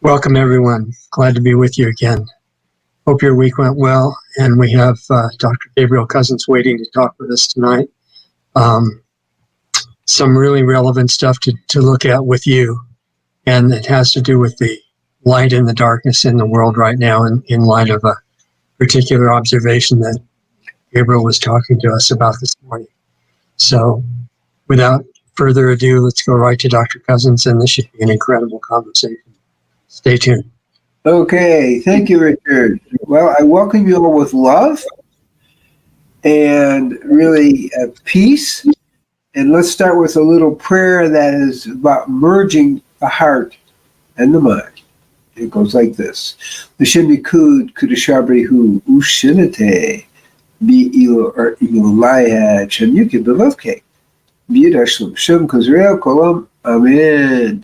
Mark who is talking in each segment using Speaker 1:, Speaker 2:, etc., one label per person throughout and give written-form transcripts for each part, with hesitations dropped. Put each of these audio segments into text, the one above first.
Speaker 1: Welcome, everyone. Glad to be with you again. Hope your week went well, and we have Dr. Gabriel Cousens waiting to talk with us tonight. Some really relevant stuff to look at with you, and it has to do with the light and the darkness in the world right now in light of a particular observation that Gabriel was talking to us about this morning. So without further ado, let's go right to Dr. Cousens, and this should be an incredible conversation. Stay tuned.
Speaker 2: Okay, thank you, Richard. Well, I welcome you all with love and really peace. And let's start with a little prayer that is about merging the heart and the mind. It goes like this. L'shem yikud kudushabri hu ushinate bi ilo or ilayad shem yukid belovke b'yidashlim shem kuzreel kolam amen.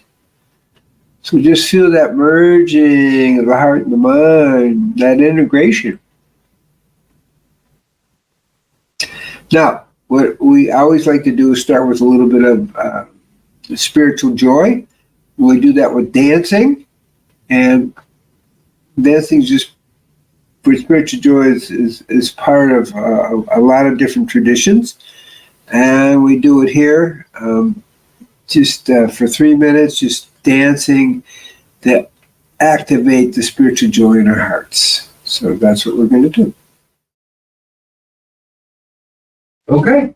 Speaker 2: So just feel that merging of the heart and the mind, that integration. Now, what we always like to do is start with a little bit of spiritual joy. We do that with dancing. And dancing just, for spiritual joy, is part of a lot of different traditions. And we do it here just for 3 minutes, just dancing to activate the spiritual joy in our hearts. So that's what we're going to do. Okay.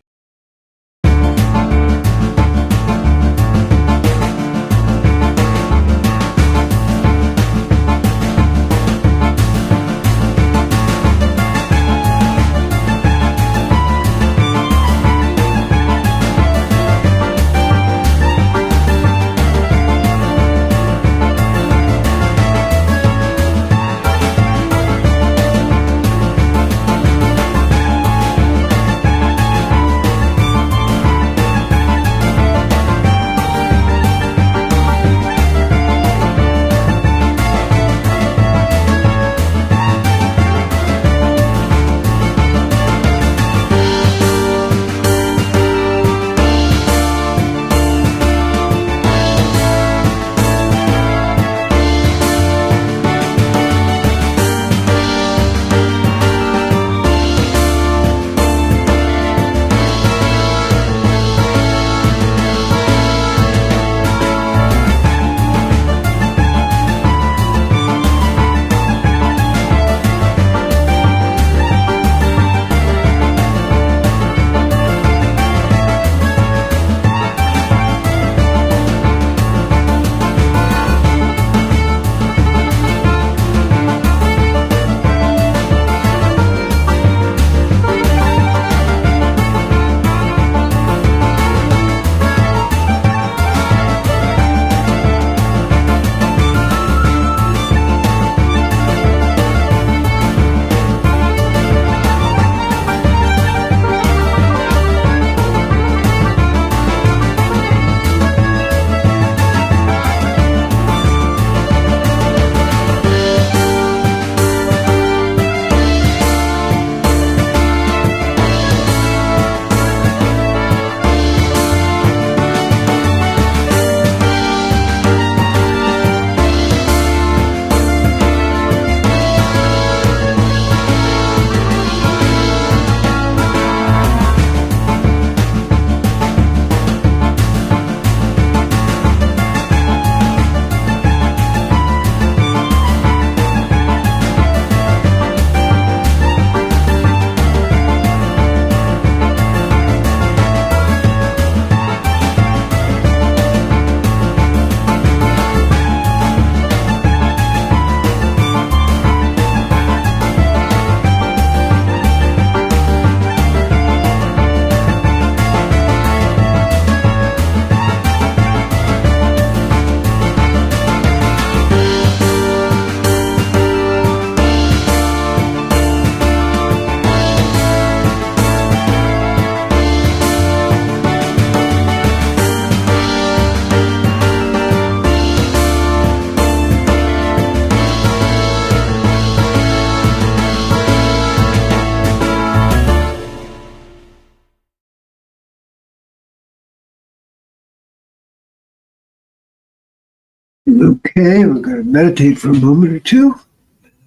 Speaker 2: Okay, we're going to meditate for a moment or two.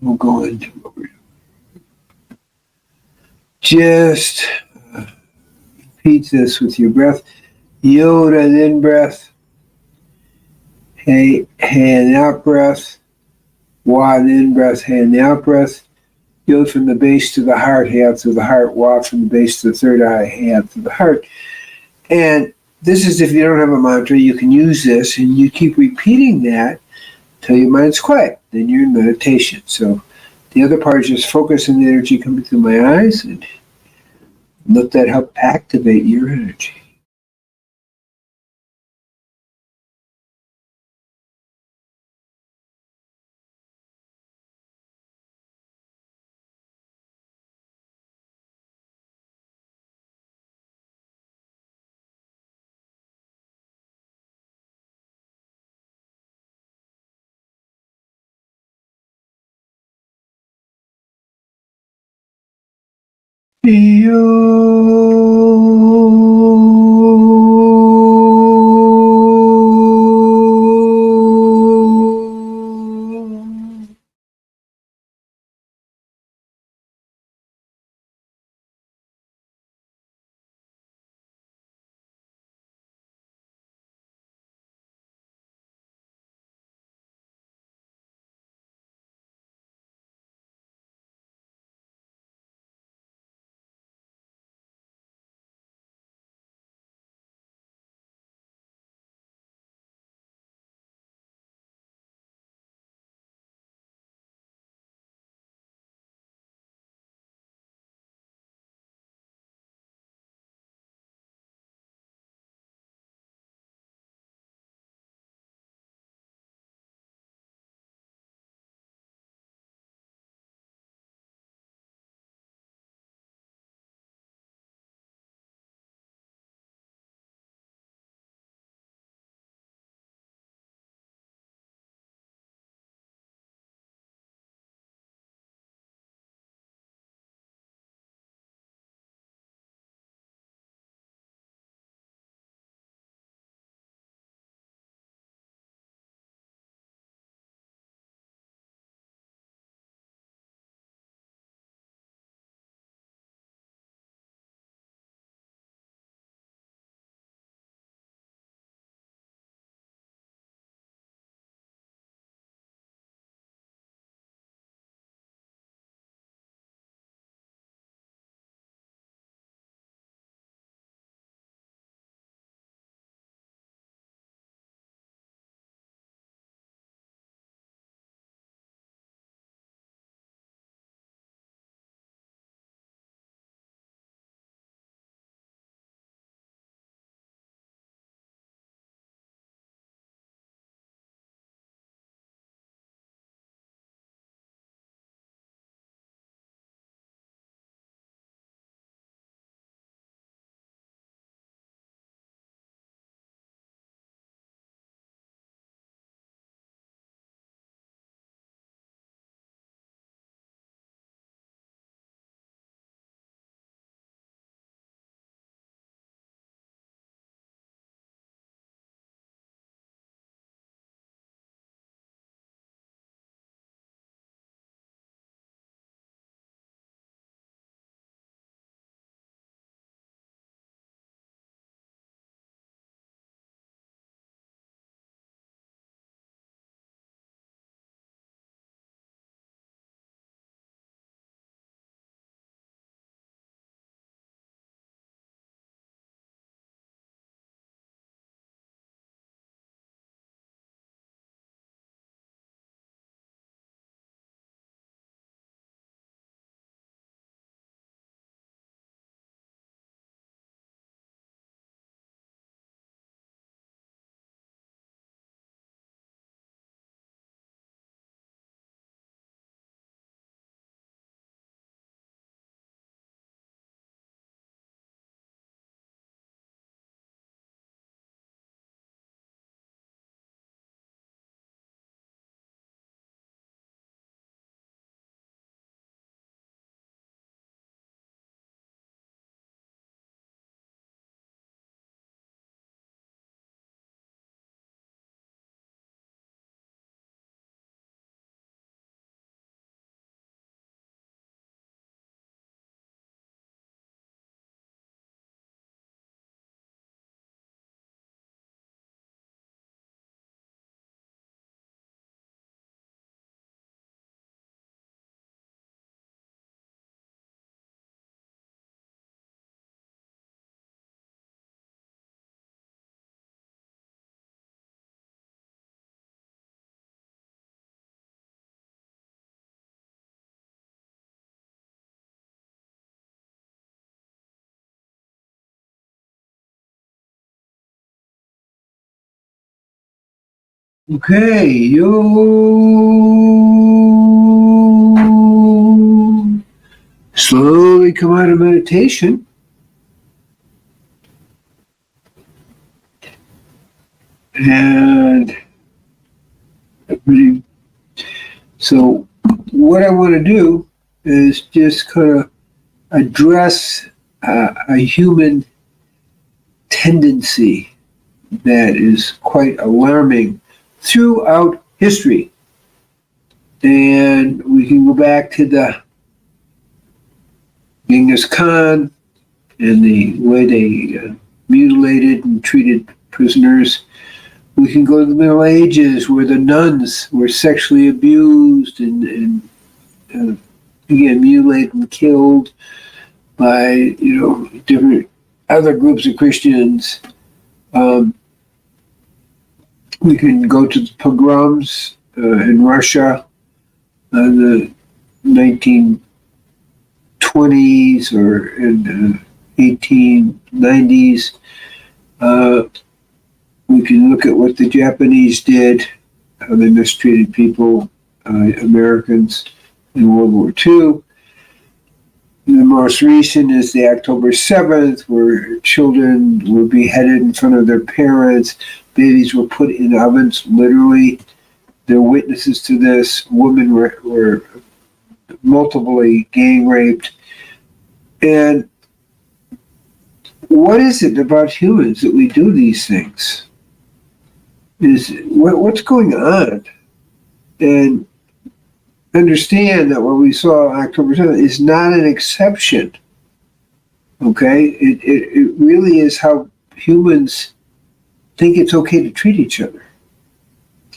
Speaker 2: We'll go into what we're doing. Just repeat this with your breath. Yoda in breath. Hey, hand out breath. Wad in breath, hand out breath. Yod from the base to the heart, hand through the heart. Wad from the base to the third eye, hand through the heart. And this is if you don't have a mantra, you can use this and you keep repeating that till your mind's quiet. Then you're in meditation. So the other part is just focus on the energy coming through my eyes and let that help activate your energy. Okay, you slowly come out of meditation. And so what I want to do is just kind of address a human tendency that is quite alarming throughout history. And we can go back to the Genghis Khan and the way they mutilated and treated prisoners. We can go to the Middle Ages where the nuns were sexually abused and again, mutilated and killed by, different other groups of Christians. We can go to the pogroms in Russia in the 1920s or in the 1890s. We can look at what the Japanese did, how they mistreated people, Americans in World War II. The most recent is the October 7th, where children were beheaded in front of their parents. Babies were put in ovens, literally. They're witnesses to this. Women were multiply gang raped. And what is it about humans that we do these things? What's going on? And understand that what we saw on October 7th is not an exception. Okay? It really is how humans think it's okay to treat each other.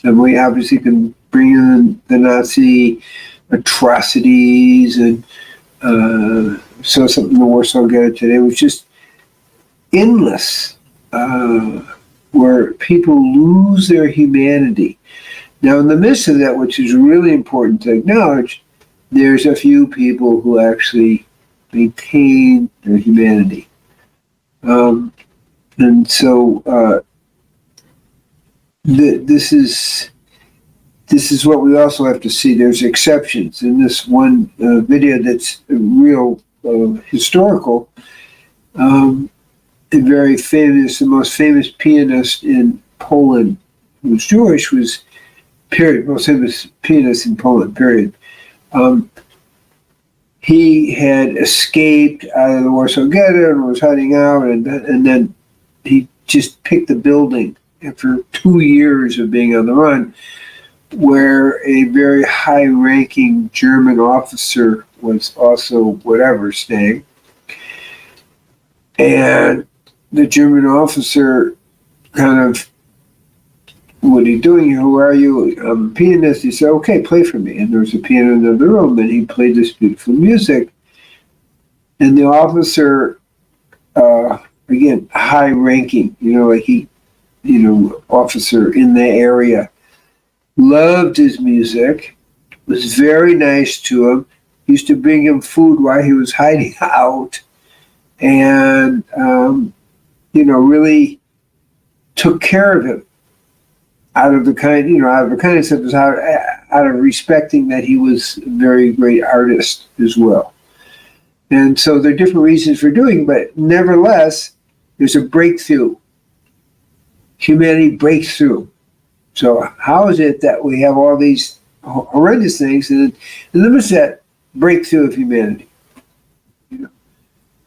Speaker 2: And we obviously can bring in the Nazi atrocities and so something the Warsaw Ghetto today was just endless, where people lose their humanity. Now, in the midst of that, which is really important to acknowledge, there's a few people who actually maintain their humanity. And so this is what we also have to see. There's exceptions. In this one video that's real historical, the most famous pianist in Poland who was Jewish was, period, most famous pianist in Poland, period. He had escaped out of the Warsaw Ghetto and was hiding out, and then he just picked a building after 2 years of being on the run, where a very high-ranking German officer was also staying. And the German officer kind of, "What are you doing here? Who are you?" "I'm a pianist." He said, "Okay, play for me." And there was a piano in the other room, and he played this beautiful music. And the officer, again, high-ranking, officer in the area, loved his music, was very nice to him, used to bring him food while he was hiding out, and, really took care of him out of the kindness of his heart, out of respecting that he was a very great artist as well. And so there are different reasons for doing, but nevertheless, there's a breakthrough. Humanity breaks through. So how is it that we have all these horrendous things, and in the midst of that breakthrough of humanity?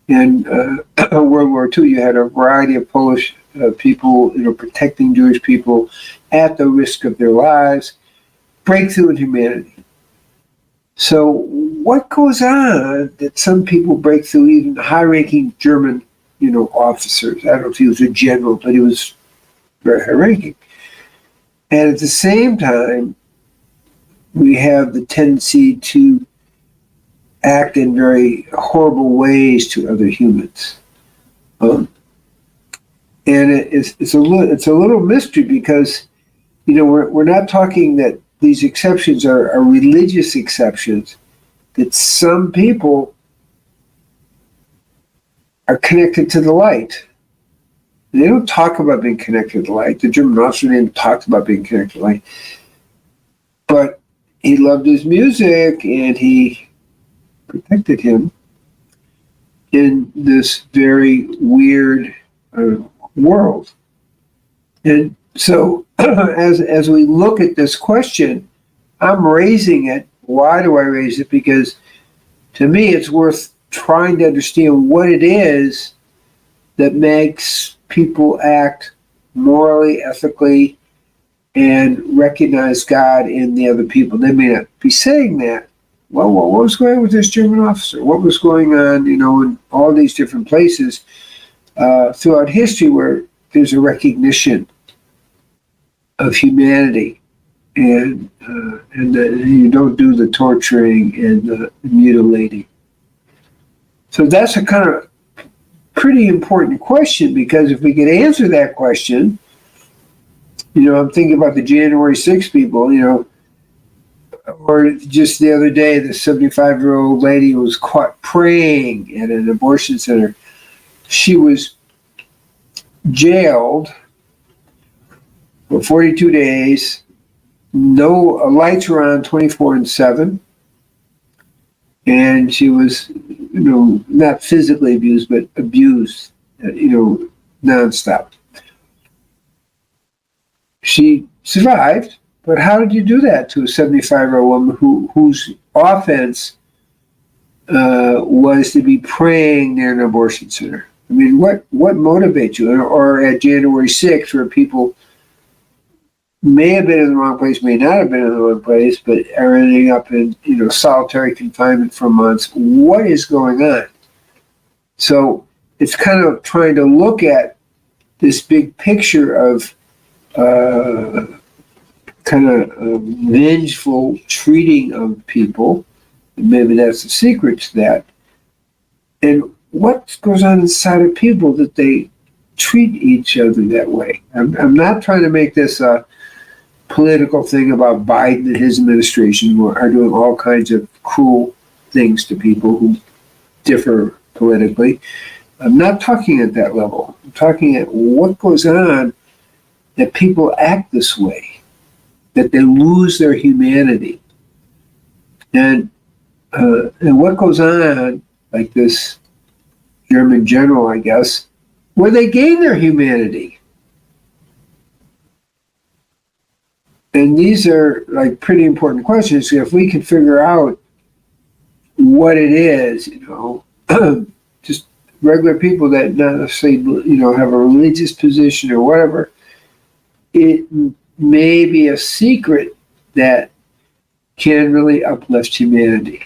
Speaker 2: In World War II, you had a variety of Polish people, protecting Jewish people at the risk of their lives. Breakthrough in humanity. So what goes on that some people break through, even high-ranking German, officers? I don't know if he was a general, but he was very high-ranking. And at the same time, we have the tendency to act in very horrible ways to other humans. And it's a little mystery because, we're not talking that these exceptions are religious exceptions, that some people are connected to the light. They don't talk about being connected to the light. The German officer didn't talk about being connected to the light. But he loved his music, and he protected him in this very weird world. And so as we look at this question, I'm raising it. Why do I raise it? Because to me, it's worth trying to understand what it is that makes people act morally, ethically, and recognize God in the other people. They may not be saying that. Well, what was going on with this German officer? What was going on, in all these different places throughout history where there's a recognition of humanity, and you don't do the torturing and the mutilating. So that's a kind of pretty important question, because if we could answer that question, I'm thinking about the January 6 people, or just the other day, the 75-year-old lady was caught praying at an abortion center. She was jailed for 42 days. No lights were on 24/7. And she was, not physically abused, but abused, nonstop. She survived, but how did you do that to a 75-year-old woman whose offense was to be praying near an abortion center? I mean, what motivates you? Or at January 6th, where people may have been in the wrong place, may not have been in the wrong place, but are ending up in, solitary confinement for months. What is going on? So it's kind of trying to look at this big picture of vengeful treating of people. And maybe that's the secret to that. And what goes on inside of people that they treat each other that way? I'm not trying to make this a political thing about Biden and his administration, who are doing all kinds of cruel things to people who differ politically. I'm not talking at that level. I'm talking at what goes on that people act this way, that they lose their humanity. And what goes on, like this German general, I guess, where they gain their humanity. And these are like pretty important questions. If we can figure out what it is, just regular people that not necessarily, have a religious position or whatever, it may be a secret that can really uplift humanity.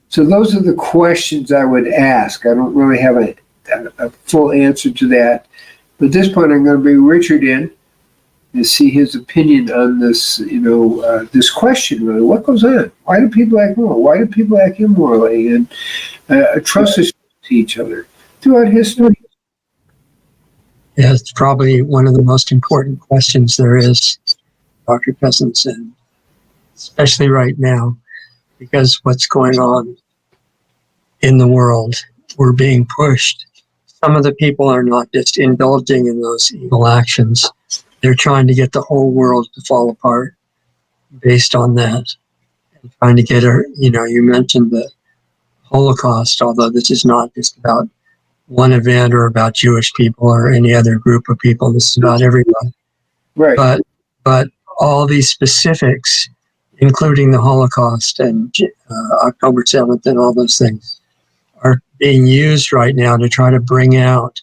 Speaker 2: So those are the questions I would ask. I don't really have a full answer to that. But at this point, I'm going to bring Richard in to see his opinion on this, this question, really. What goes on? Why do people act moral? Why do people act immorally? And trust us to each other throughout history.
Speaker 1: Yeah, it's probably one of the most important questions there is, Dr. Cousens, and especially right now, because what's going on in the world, we're being pushed. Some of the people are not just indulging in those evil actions. They're trying to get the whole world to fall apart based on that. And trying to get you mentioned the Holocaust, although this is not just about one event or about Jewish people or any other group of people. This is about everyone.
Speaker 2: Right.
Speaker 1: But all these specifics, including the Holocaust and October 7th and all those things, are being used right now to try to bring out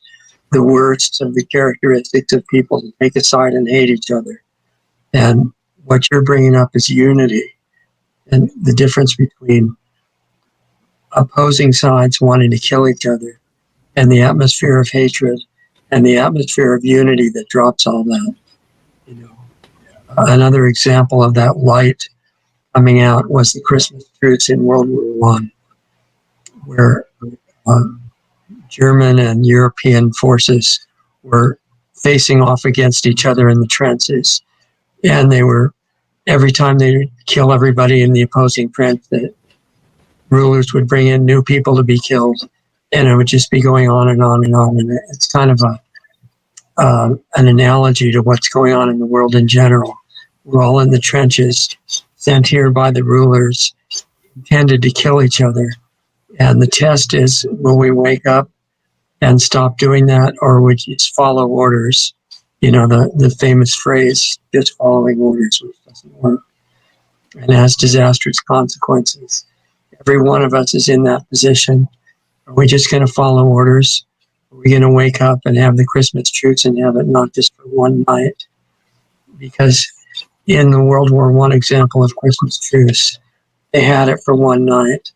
Speaker 1: the worst of the characteristics of people to take a side and hate each other. And what you're bringing up is unity, and the difference between opposing sides wanting to kill each other and the atmosphere of hatred and the atmosphere of unity that drops all that. Another example of that light coming out was the Christmas truce in World War I, where German and European forces were facing off against each other in the trenches. And they were, every time they would kill everybody in the opposing trench, the rulers would bring in new people to be killed. And it would just be going on and on and on. And it's kind of an analogy to what's going on in the world in general. We're all in the trenches, sent here by the rulers, intended to kill each other. And the test is, will we wake up and stop doing that, or would you just follow orders? You know, the famous phrase, just following orders, which doesn't work and has disastrous consequences. Every one of us is in that position. Are we just going to follow orders? Are we going to wake up and have the Christmas truce and have it not just for one night? Because in the World War I example of Christmas truce, they had it for one night,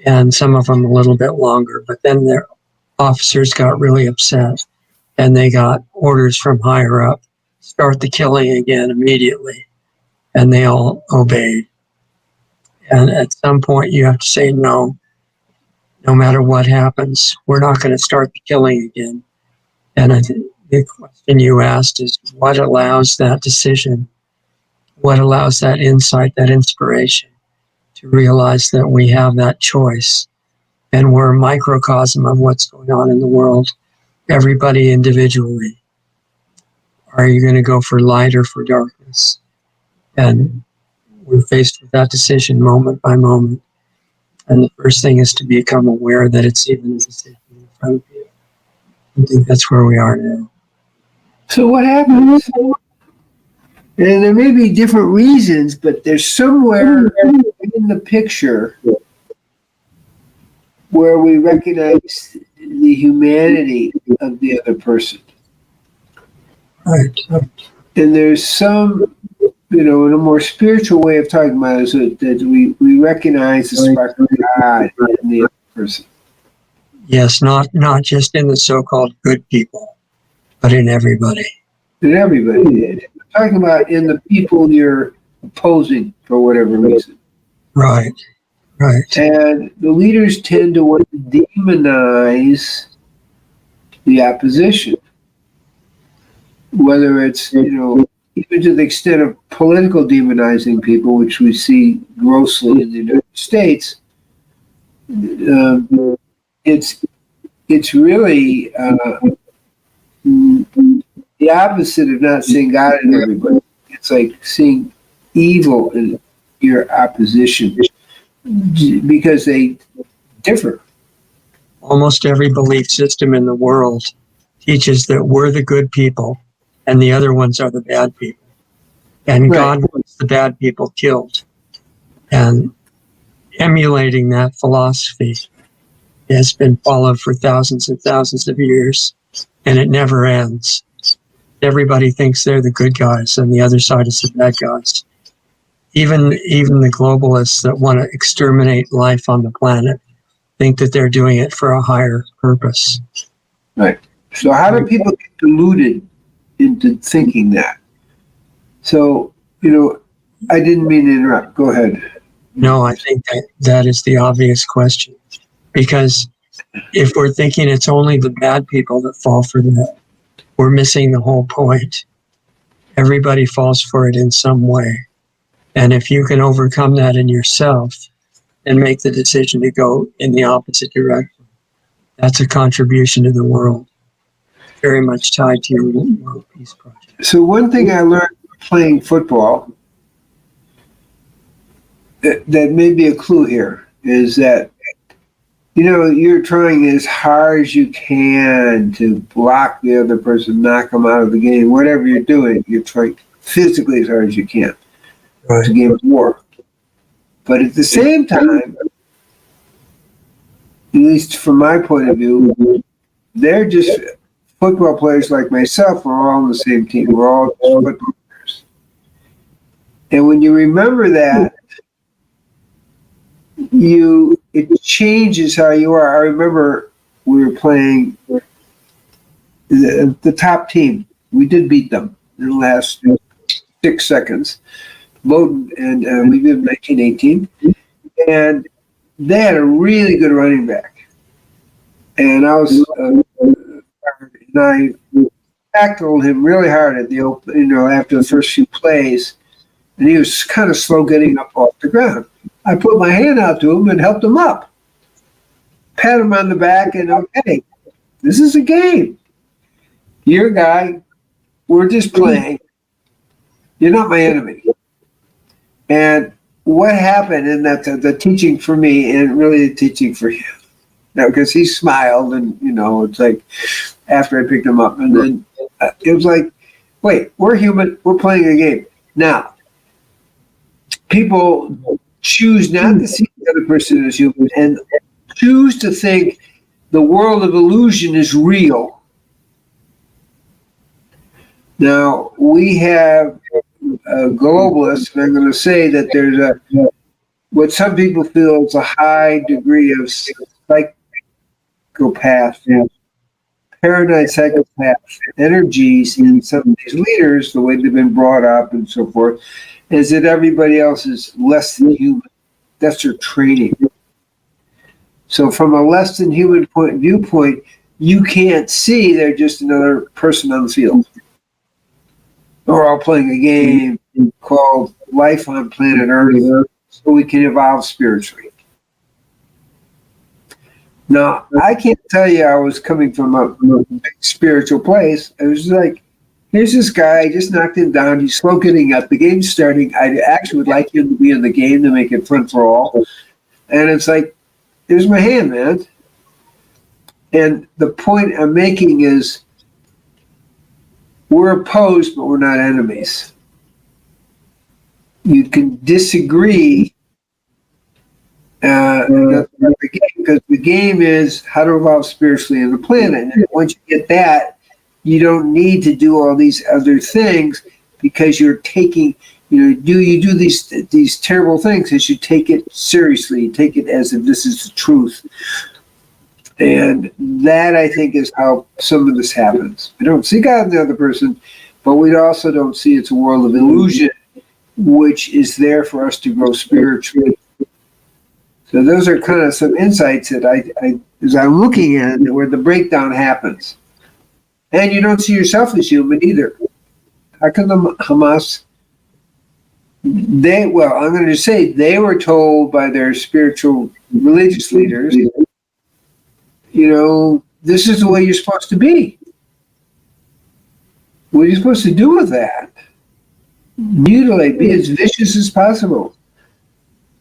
Speaker 1: and some of them a little bit longer, but then their officers got really upset and they got orders from higher up, start the killing again immediately, and they all obeyed. And at some point you have to say no matter what happens, we're not going to start the killing again. And I think the question you asked is, what allows that decision? What allows that insight, that inspiration to realize that we have that choice and we're a microcosm of what's going on in the world, everybody individually? Are you going to go for light or for darkness? And we're faced with that decision moment by moment. And the first thing is to become aware that it's even a decision in front of you. I think that's where we are now.
Speaker 2: So what happens? And there may be different reasons, but there's somewhere in the picture where we recognize the humanity of the other person.
Speaker 1: Right.
Speaker 2: And there's some, in a more spiritual way of talking about it, is that we recognize the spark of God in the other person.
Speaker 1: Yes, not just in the so-called good people, but in everybody.
Speaker 2: In everybody. I'm talking about in the people you're opposing for whatever reason.
Speaker 1: Right.
Speaker 2: And the leaders tend to want to demonize the opposition. Whether it's, even to the extent of political demonizing people, which we see grossly in the United States, it's really the opposite of not seeing God in everybody. It's like seeing evil in your opposition because they differ.
Speaker 1: Almost every belief system in the world teaches that we're the good people and the other ones are the bad people. And
Speaker 2: Right.
Speaker 1: God wants the bad people killed. And emulating that philosophy has been followed for thousands and thousands of years, and it never ends. Everybody thinks they're the good guys and the other side is the bad guys. Even the globalists that want to exterminate life on the planet think that they're doing it for a higher purpose.
Speaker 2: Right. So how do people get deluded into thinking that? So, I didn't mean to interrupt. Go ahead.
Speaker 1: No, I think that is the obvious question. Because if we're thinking it's only the bad people that fall for that, we're missing the whole point. Everybody falls for it in some way. And if you can overcome that in yourself and make the decision to go in the opposite direction, that's a contribution to the world, very much tied to your World Peace Project.
Speaker 2: So one thing I learned playing football that may be a clue here is that, you're trying as hard as you can to block the other person, knock them out of the game, whatever you're doing, you're trying physically as hard as you can.
Speaker 1: Right.
Speaker 2: It's a game of war. But at the same time, at least from my point of view, they're just football players like myself. We're all on the same team. We're all football players. And when you remember that, it changes how you are. I remember we were playing the top team. We did beat them in the last 6 seconds. Bowdoin, and we did 1918. And they had a really good running back. And I was, and I tackled him really hard at the open, after the first few plays. And he was kind of slow getting up off the ground. I put my hand out to him and helped him up. Pat him on the back and, okay, this is a game. You're a guy. We're just playing. You're not my enemy. And what happened, and that's the teaching for me, and really the teaching for him. Now, because he smiled, and it's like after I picked him up, and then it was like, wait, we're human. We're playing a game. Now, people choose not to see the other person as human and choose to think the world of illusion is real. Now, we have globalists, and I'm going to say that there's what some people feel is a high degree of psychopath, paranoid psychopath energies in some of these leaders, the way they've been brought up and so forth, is that everybody else is less than human. That's their training. So from a less than human viewpoint, you can't see they're just another person on the field. We're all playing a game called life on planet Earth so we can evolve spiritually. Now, I can't tell you I was coming from a big spiritual place. It was like, here's this guy, I just knocked him down. He's slow getting up. The game's starting. I actually would like him to be in the game to make it fun for all. And it's like, here's my hand, man. And the point I'm making is we're opposed, but we're not enemies. You can disagree because the game is how to evolve spiritually on the planet. And once you get that, you don't need to do all these other things because you're taking, you do these terrible things as you take it seriously, you take it as if this is the truth. And that, I think, is how some of this happens. We don't see God in the other person, but we also don't see it's a world of illusion, which is there for us to grow spiritually. So those are kind of some insights that I as I'm looking at it, where the breakdown happens. And you don't see yourself as human either. How come the Hamas, I'm going to say they were told by their spiritual religious leaders, this is the way you're supposed to be. What are you supposed to do with that? Mutilate, be as vicious as possible.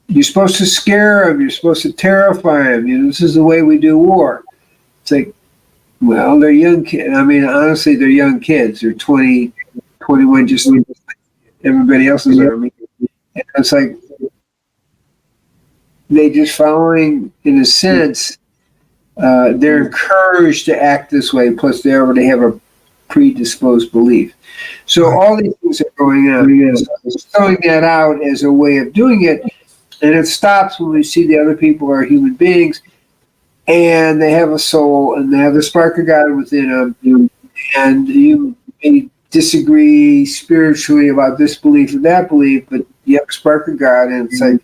Speaker 2: You're supposed to scare them. You're supposed to terrify them. This is the way we do war. It's like, well, they're young kids. I mean, honestly, they're young kids. They're 20, 21, just like everybody else's army. And it's like they just following, in a sense, they're encouraged to act this way. Plus, they already have a predisposed belief. So all these things are going on. So throwing that out as a way of doing it, and it stops when we see the other people are human beings, and they have a soul, and they have the spark of God within them, and you may disagree spiritually about this belief and that belief, but you have a spark of God, and it's like,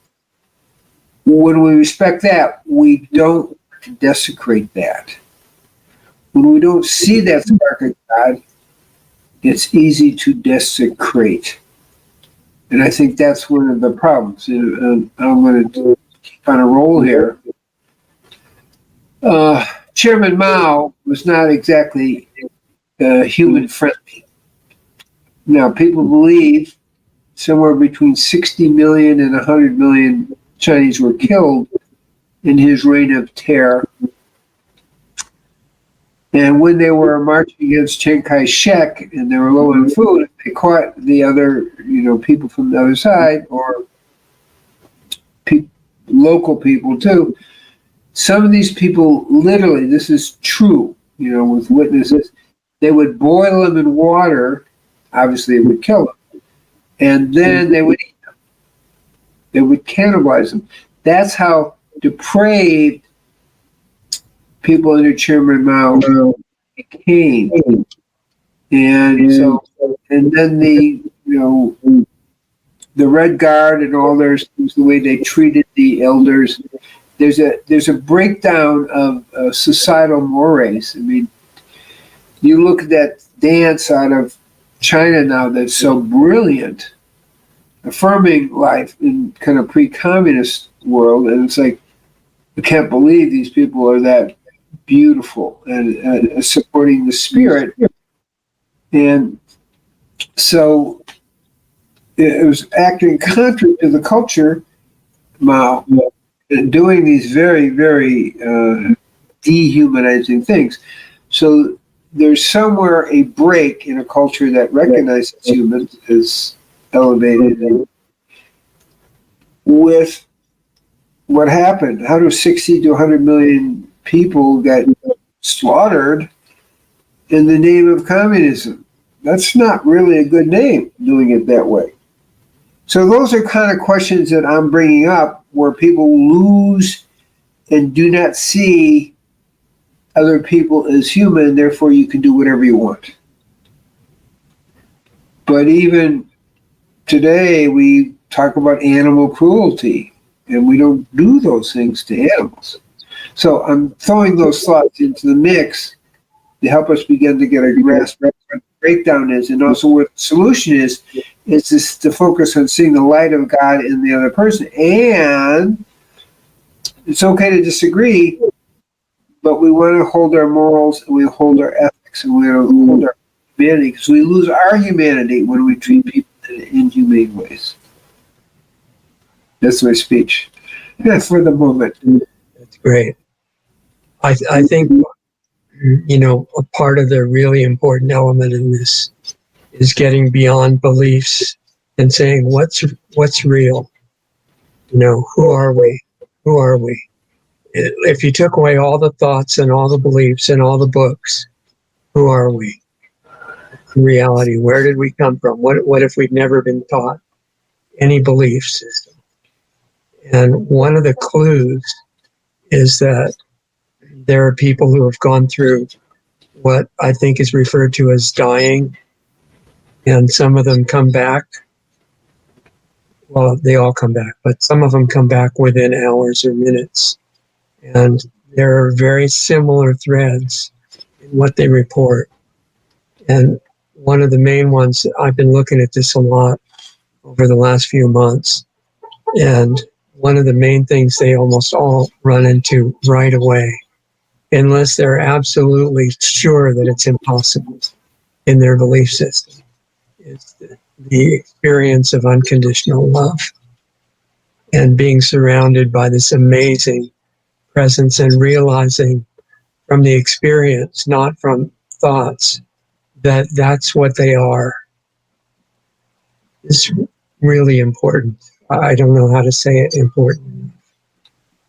Speaker 2: when we respect that, we don't desecrate that. When we don't see that spark of God, it's easy to desecrate. And I think that's one of the problems. And I'm going to keep on a roll here. Chairman Mao was not exactly human friendly. Now, people believe somewhere between 60 million and 100 million Chinese were killed in his reign of terror. And when they were marching against Chiang Kai-shek and they were low on food, they caught the other, people from the other side, or local people too. Some of these people, literally, this is true, with witnesses, they would boil them in water. Obviously, it would kill them. And then they would eat them. They would cannibalize them. That's how depraved people under Chairman Mao became. And so, and then the Red Guard and all their things, the way they treated the elders, there's a breakdown of societal mores. I mean, you look at that dance out of China now that's so brilliant, affirming life in kind of pre-communist world, and it's like, I can't believe these people are that beautiful and supporting the spirit. And so it was acting contrary to the culture, Mao, doing these very, very dehumanizing things. So there's somewhere a break in a culture that recognizes humans as elevated. And with what happened, how do 60 to 100 million people get slaughtered in the name of communism? That's not really a good name, doing it that way. So those are kind of questions that I'm bringing up where people lose and do not see other people as human, therefore you can do whatever you want. But even today we talk about animal cruelty, and we don't do those things to animals. So I'm throwing those thoughts into the mix to help us begin to get a grasp of what the breakdown is, and also what the solution is just to focus on seeing the light of God in the other person. And it's okay to disagree, but we want to hold our morals, and we hold our ethics, and we want to hold our humanity, because we lose our humanity when we treat people in inhumane ways. That's my speech. Yeah, for the moment.
Speaker 1: That's great. I think, a part of the really important element in this is getting beyond beliefs and saying, what's real? Who are we? Who are we? If you took away all the thoughts and all the beliefs and all the books, who are we? In reality, where did we come from? What if we'd never been taught any belief system? And one of the clues is that there are people who have gone through what I think is referred to as dying, and some of them come back. Well, they all come back, but some of them come back within hours or minutes. And there are very similar threads in what they report. And one of the main ones, I've been looking at this a lot over the last few months, and one of the main things they almost all run into right away, unless they're absolutely sure that it's impossible in their belief system, is the experience of unconditional love and being surrounded by this amazing presence and realizing from the experience, not from thoughts, that that's what they are. It's really important. I don't know how to say it important.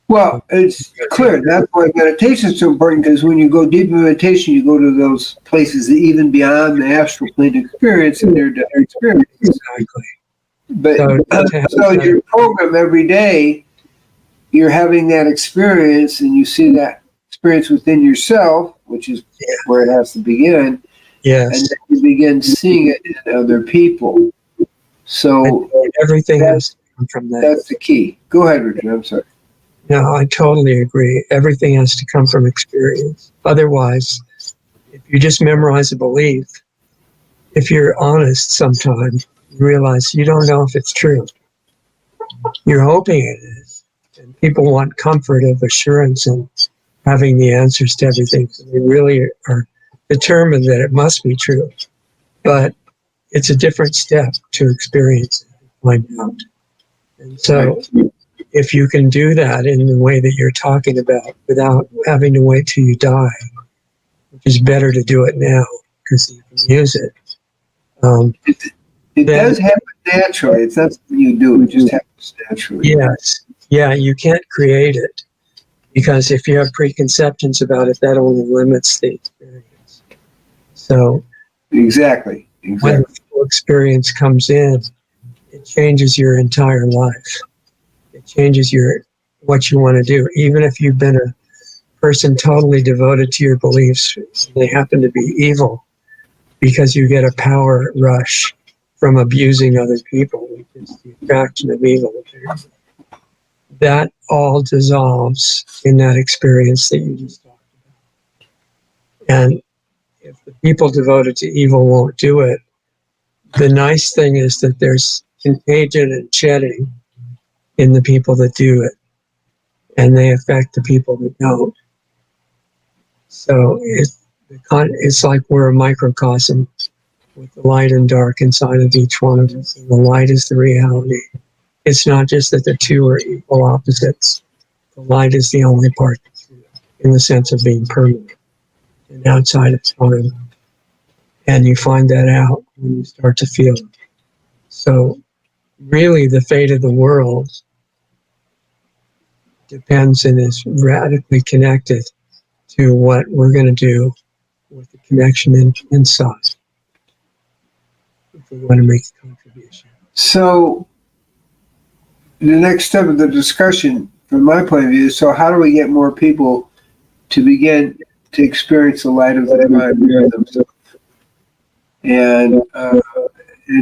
Speaker 2: Well, it's clear. That's why meditation is so important, because when you go deep in meditation, you go to those places that even beyond the astral plane experience and their experience.
Speaker 1: Exactly.
Speaker 2: But
Speaker 1: So
Speaker 2: your program every day, you're having that experience, and you see that experience within yourself, which is where it has to begin.
Speaker 1: Yes.
Speaker 2: And then you begin seeing it in other people. So
Speaker 1: everything has to come from that.
Speaker 2: That's the key. Go ahead, Richard. I'm sorry.
Speaker 1: No, I totally agree. Everything has to come from experience. Otherwise, if you just memorize a belief, if you're honest sometimes, you realize you don't know if it's true. You're hoping it is. And people want comfort of assurance and having the answers to everything. So they really are determined that it must be true. But it's a different step to experience it and find out. And so if you can do that in the way that you're talking about without having to wait till you die, which is better to do it now because you can use it.
Speaker 2: It does happen naturally. It's not something you do. It just happens naturally.
Speaker 1: Yes. Yeah, you can't create it because if you have preconceptions about it, that only limits the experience. So
Speaker 2: Exactly.
Speaker 1: when the full experience comes in, it changes your entire life. It changes what you want to do. Even if you've been a person totally devoted to your beliefs, they happen to be evil because you get a power rush from abusing other people, which is the attraction of evil. That all dissolves in that experience that you just talked about. And if the people devoted to evil won't do it, the nice thing is that there's contagion and shedding in the people that do it, and they affect the people that don't. So it's like we're a microcosm with the light and dark inside of each one of us. And the light is the reality. It's not just that the two are equal opposites. The light is the only part that's real, in the sense of being permanent and outside of time. And you find that out when you start to feel it. So really the fate of the world depends and is radically connected to what we're going to do with the connection inside, if we want to make a contribution.
Speaker 2: So the next step of the discussion, from my point of view, is, so how do we get more people to begin to experience the light of the divine within themselves, and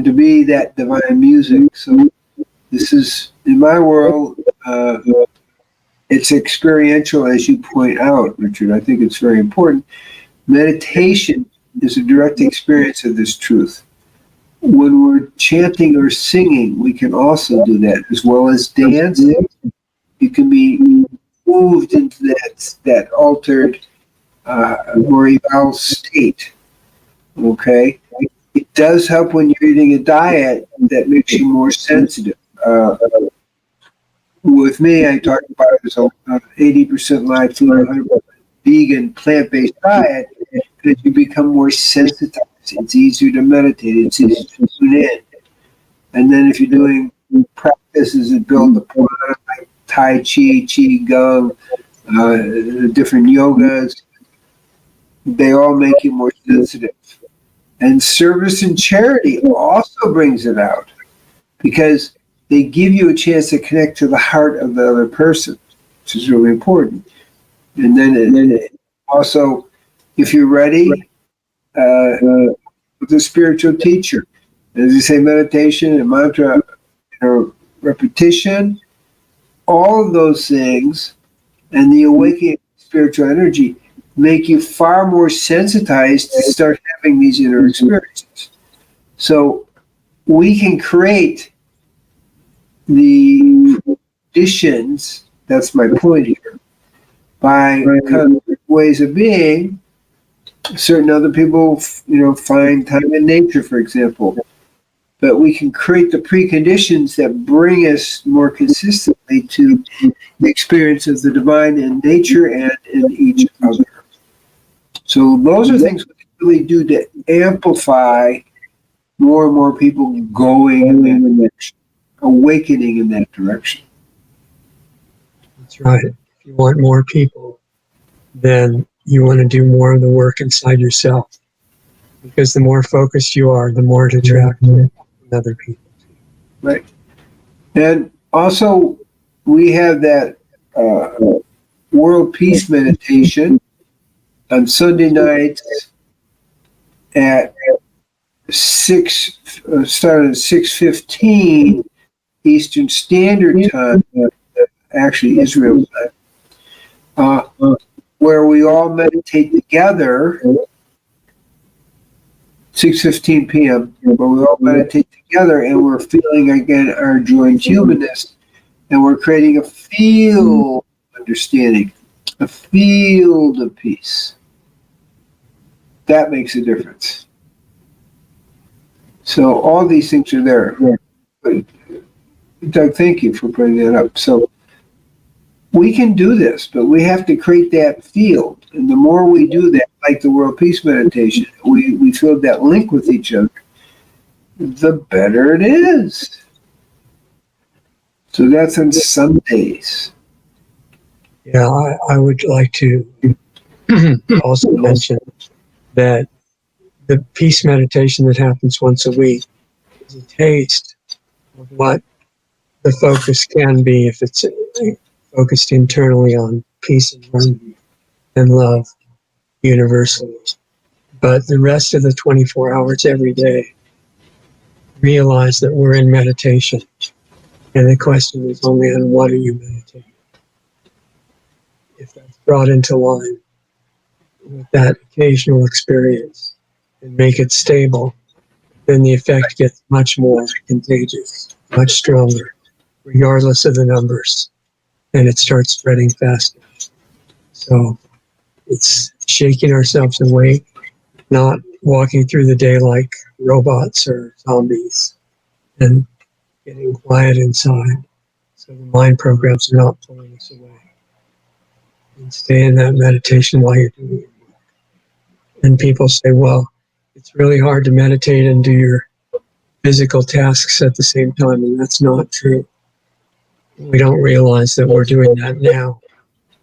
Speaker 2: to be that divine music? So this is, in my world, it's experiential, as you point out, Richard. I think it's very important. Meditation is a direct experience of this truth. When we're chanting or singing, we can also do that, as well as dancing. You can be moved into that altered, more evolved state. Okay? It does help when you're eating a diet that makes you more sensitive. With me, I talk about it as an 80% live food, 100% vegan, plant-based diet, because you become more sensitized. It's easier to meditate. It's easier to tune in. And then if you're doing practices that build the prana, like Tai Chi, Qi Gong, different yogas, they all make you more sensitive. And service and charity also brings it out, because they give you a chance to connect to the heart of the other person, which is really important. And then also, if you're ready, with a spiritual teacher, as you say, meditation and mantra, repetition, all of those things, and the awakening of spiritual energy make you far more sensitized to start having these inner experiences. So we can create the conditions, that's my point here, by kind of ways of being. Certain other people, find time in nature, for example. But we can create the preconditions that bring us more consistently to the experience of the divine in nature and in each other. So those are things we can really do to amplify more and more people going in that direction, awakening in that direction.
Speaker 1: That's right. If you want more people, then you want to do more of the work inside yourself, because the more focused you are, the more it attracts other people.
Speaker 2: Right. And also, we have that World Peace Meditation on Sunday nights at 6:15 Eastern Standard Time, actually Israel time, where we all meditate together, 6:15 p.m., where we all meditate together, and we're feeling again our joined humanness, and we're creating a field of understanding, a field of peace. That makes a difference. So all these things are there. Doug, thank you for bringing that up. So we can do this, but we have to create that field. And the more we do that, like the World Peace Meditation, we feel that link with each other, the better it is. So that's on Sundays.
Speaker 1: Yeah, I would like to also mention that the peace meditation that happens once a week is a taste of what the focus can be if it's focused internally on peace and harmony and love universally. But the rest of the 24 hours every day, realize that we're in meditation. And the question is only on what are you meditating? If that's brought into line with that occasional experience and make it stable, then the effect gets much more contagious, much stronger, regardless of the numbers, and it starts spreading faster. So it's shaking ourselves awake, not walking through the day like robots or zombies and getting quiet inside so the mind programs are not pulling us away. And stay in that meditation while you're doing it. And people say, well, it's really hard to meditate and do your physical tasks at the same time, and that's not true. We don't realize that we're doing that now.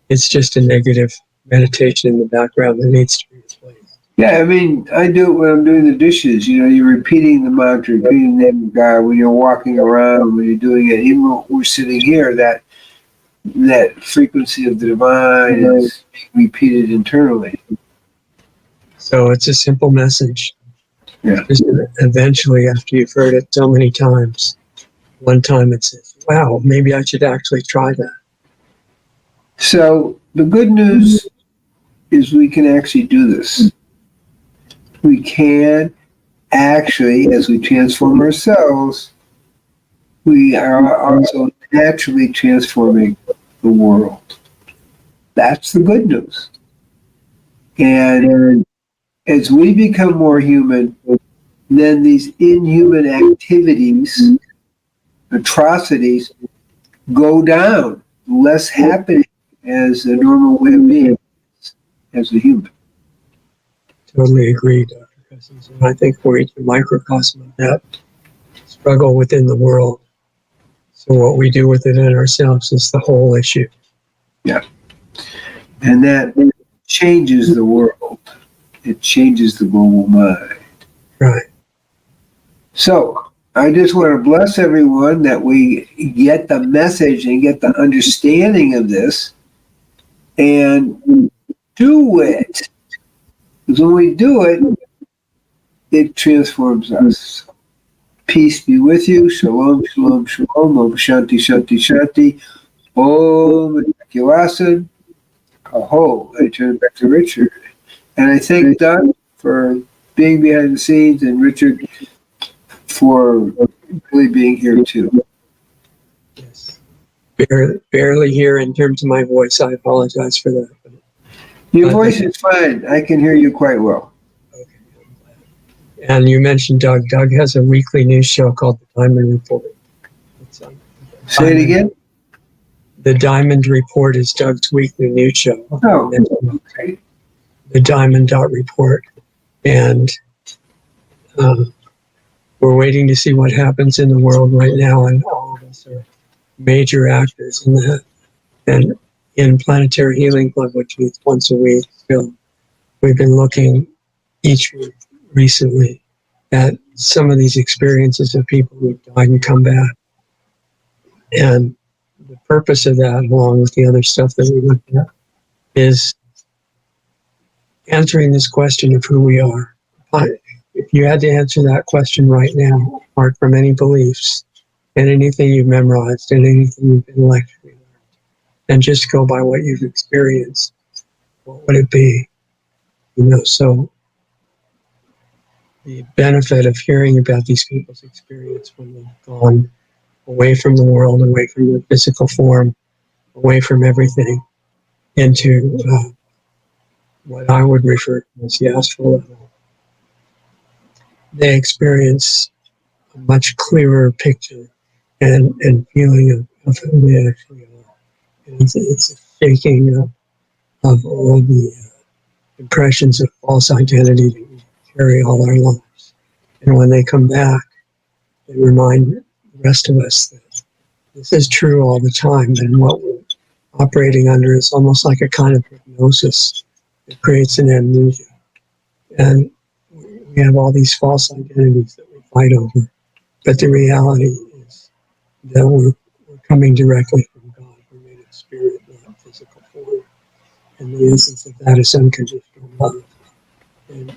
Speaker 1: It's just a negative meditation in the background that needs to be replaced.
Speaker 2: Yeah, I mean, I do it when I'm doing the dishes. You know, you're repeating the mantra, repeating the name of God when you're walking around, when you're doing it. Even when we're sitting here, that frequency of the divine is being repeated internally.
Speaker 1: So it's a simple message.
Speaker 2: Yeah.
Speaker 1: Just eventually, after you've heard it so many times, one time it says, wow, maybe I should actually try that.
Speaker 2: So the good news is we can actually do this. We can actually, as we transform ourselves, we are also naturally transforming the world. That's the good news. And as we become more human, then these inhuman activities, atrocities, go down, less happening as a normal way of being as a human.
Speaker 1: Totally agree, Dr. Cousens. And I think we're each a microcosm of that struggle within the world. So what we do with it in ourselves is the whole issue.
Speaker 2: Yeah. And that changes the world. It changes the global mind.
Speaker 1: Right.
Speaker 2: So I just want to bless everyone that we get the message and get the understanding of this and do it. Because when we do it, it transforms us. Peace be with you. Shalom, shalom, shalom. Om Shanti, Shanti, Shanti. Om Kiwasan. Aho. I turn it back to Richard. And I thank Doug for being behind the scenes and Richard for really being here too.
Speaker 1: Yes. Barely here in terms of my voice. I apologize for that. But
Speaker 2: Your voice is fine. I can hear you quite well.
Speaker 1: okay. And you mentioned Doug. Doug has a weekly news show called The Diamond Report.
Speaker 2: Say it again?
Speaker 1: The Diamond Report is Doug's weekly news show.
Speaker 2: Oh, okay.
Speaker 1: The Diamond Report. And we're waiting to see what happens in the world right now, and all of us are major actors in that. And in Planetary Healing Club, which meets once a week still, we've been looking each week recently at some of these experiences of people who've died and come back. And the purpose of that, along with the other stuff that we looked at, is answering this question of who we are. If you had to answer that question right now, apart from any beliefs and anything you've memorized and anything you've intellectually learned, and just go by what you've experienced, what would it be? You know, so the benefit of hearing about these people's experience when they've gone away from the world, away from their physical form, away from everything, into what I would refer to as the astral level. They experience a much clearer picture and feeling of who they actually are. And it's a shaking of all the impressions of false identity that we carry all our lives. And when they come back, they remind the rest of us that this is true all the time, and what we're operating under is almost like a kind of hypnosis that creates an amnesia. And we have all these false identities that we fight over. But the reality is that we're coming directly from God. We're made of spirit, not physical form. And the essence of that is unconditional love. And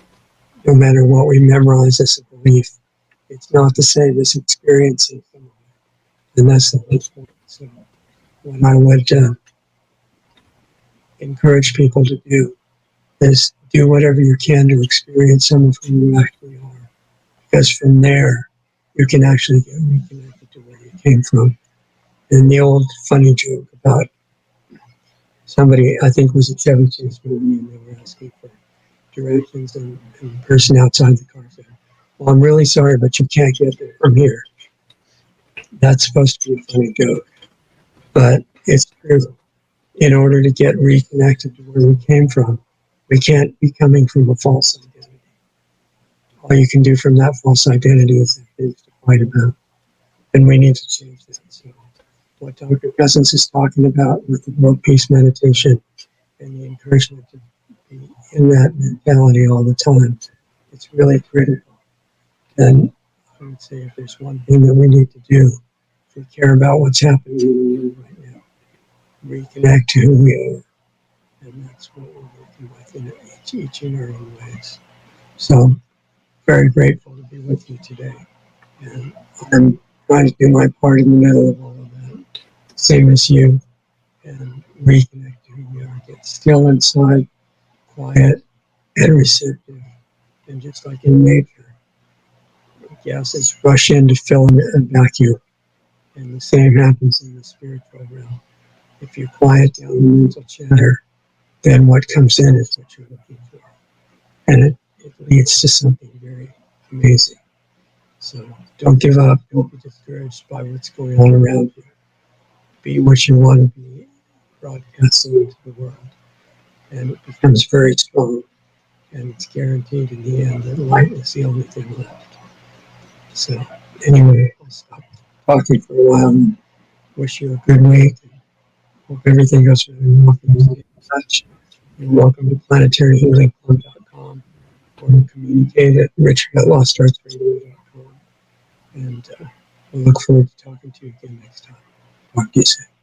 Speaker 1: no matter what we memorize as a belief, it's not the same as experiencing someone. And that's the whole point. So what I would encourage people to do is do whatever you can to experience some of who you actually are. Because from there, you can actually get reconnected to where you came from. And the old funny joke about somebody, I think it was a Chevy Chase movie, and they were asking for directions, and the person outside the car said, "Well, I'm really sorry, but you can't get there from here." That's supposed to be a funny joke, but it's true. In order to get reconnected to where we came from, we can't be coming from a false identity. All you can do from that false identity is have things to fight about, and we need to change that. So, what Dr. Cousens is talking about with the world peace meditation and the encouragement to be in that mentality all the time, it's really critical. And I would say if there's one thing that we need to do, if we care about what's happening in the world right now, reconnect to who we are. And that's what we're working with in each in our own ways. So very grateful to be with you today. And I'm trying to do my part in the middle of all of that, same as you, and reconnect to who we are. Get still inside, quiet and receptive. And just like in nature, gases rush in to fill in a vacuum. And the same happens in the spiritual realm. If you quiet down the mental chatter, then what comes in is what you're looking for. And it leads to something very amazing. So don't give up. Don't be discouraged by what's going on around you. Be what you want to be broadcasting into the world. And it becomes very strong. And it's guaranteed in the end that light is the only thing left. So anyway, I'll stop talking for a while and wish you a good week. Hope everything goes really well. Stay in touch. You're welcome to planetaryhealingclub.com or to communicate at richard@lostartsradio.com. And we'll look forward to talking to you again next time. Talk to you soon.